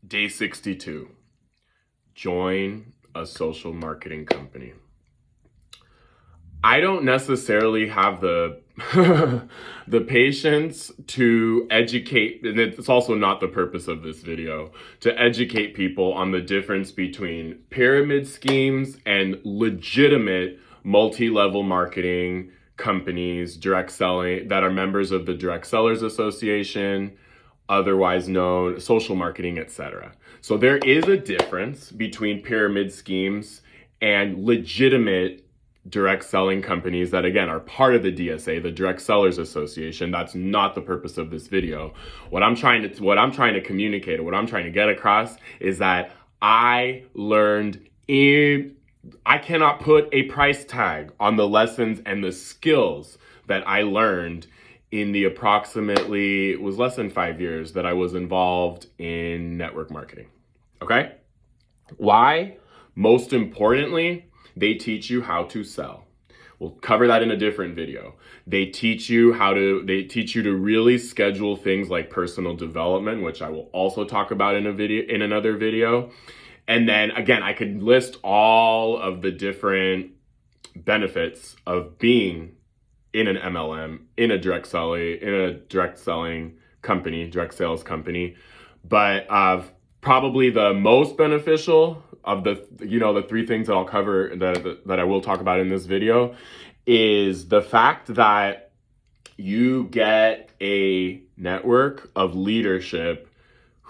Day 62, join a social marketing company. I don't necessarily have the the patience to educate, and it's also not the purpose of this video, to educate people on the difference between pyramid schemes and legitimate multi-level marketing companies, direct selling, that are members of the Direct Sellers Association, otherwise known social marketing, etc. So there is a difference between pyramid schemes and legitimate direct selling companies that, again, are part of the DSA, the Direct Sellers Association. That's not the purpose of this video. What I'm trying to communicate, what I'm trying to get across is that I cannot put a price tag on the lessons and the skills that I learned in the approximately, it was less than 5 years that I was involved in network marketing. Okay? Why? Most importantly, they teach you how to sell. We'll cover that in a different video. They teach you to really schedule things like personal development, which I will also talk about in another video. And then again, I could list all of the different benefits of being in an MLM, in a direct selling company, direct sales company. But probably the most beneficial of the three things that I'll cover, that I will talk about in this video, is the fact that you get a network of leadership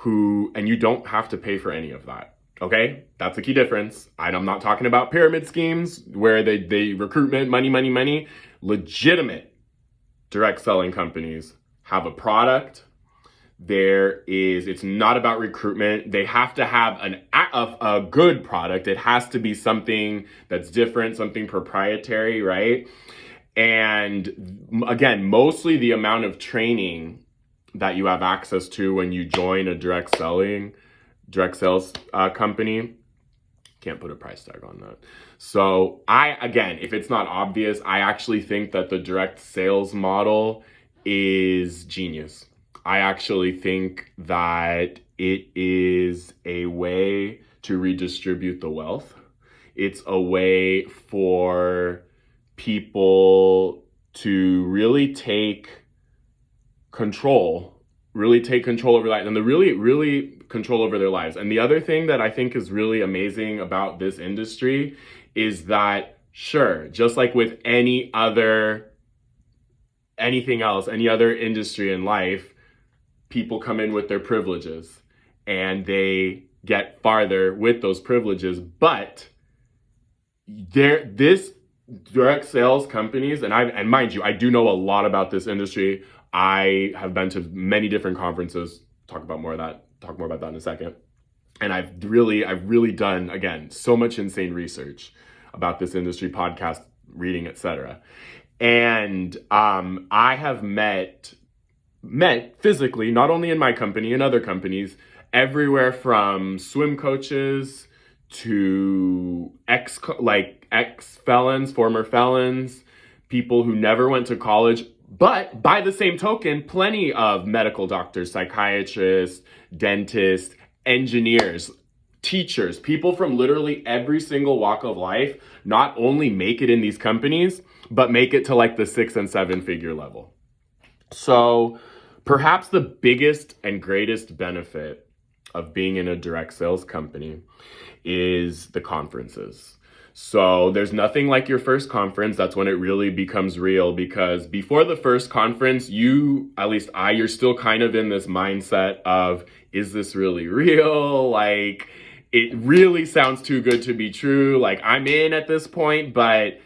and you don't have to pay for any of that. Okay, that's a key difference. I'm not talking about pyramid schemes where they recruitment, money. Legitimate direct selling companies have a product. It's not about recruitment. They have to have a good product. It has to be something that's different, something proprietary, right? And again, mostly the amount of training that you have access to when you join a direct sales company, can't put a price tag on that. So if it's not obvious, I actually think that the direct sales model is genius. I actually think that it is a way to redistribute the wealth. It's a way for people to really take control over that, and really control over their lives. And the other thing that I think is really amazing about this industry is that, sure, just like with anything else, any other industry in life, people come in with their privileges and they get farther with those privileges. But this direct sales companies, and mind you, I do know a lot about this industry. I have been to many different conferences. Talk more about that in a second. And I've really done, again, so much insane research about this industry, podcast, reading, etc. And I have met physically, not only in my company, in other companies, everywhere from swim coaches to ex-felons, former felons, people who never went to college. But by the same token, plenty of medical doctors, psychiatrists, dentists, engineers, teachers, people from literally every single walk of life not only make it in these companies, but make it to like the 6 and 7 figure level. So perhaps the biggest and greatest benefit of being in a direct sales company is the conferences. So there's nothing like your first conference. That's when it really becomes real, because before the first conference, you're still kind of in this mindset of, is this really real? Like, it really sounds too good to be true. Like, I'm in at this point, but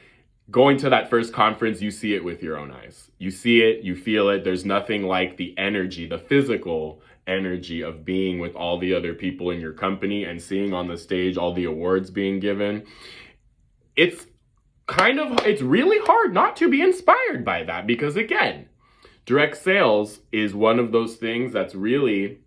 going to that first conference, you see it with your own eyes. You see it, you feel it. There's nothing like the energy, the physical energy of being with all the other people in your company and seeing on the stage all the awards being given. It's really hard not to be inspired by that, because again, direct sales is one of those things that's really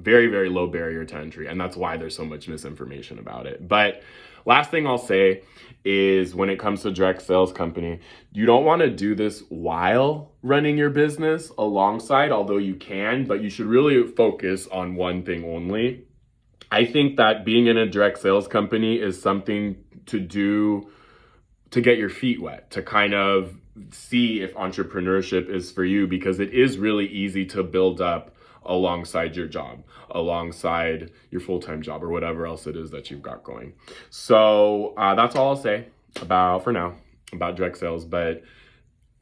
Very, very low barrier to entry. And that's why there's so much misinformation about it. But last thing I'll say is when it comes to direct sales company, you don't want to do this while running your business alongside, although you can, but you should really focus on one thing only. I think that being in a direct sales company is something to do to get your feet wet, to kind of see if entrepreneurship is for you, because it is really easy to build up alongside your job, alongside your full-time job, or whatever else it is that you've got going. So that's all I'll say about, for now, about direct sales. But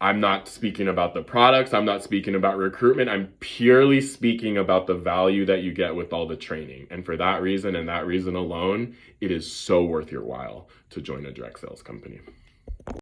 I'm not speaking about the products. I'm not speaking about recruitment. I'm purely speaking about the value that you get with all the training. And for that reason and that reason alone, it is so worth your while to join a direct sales company.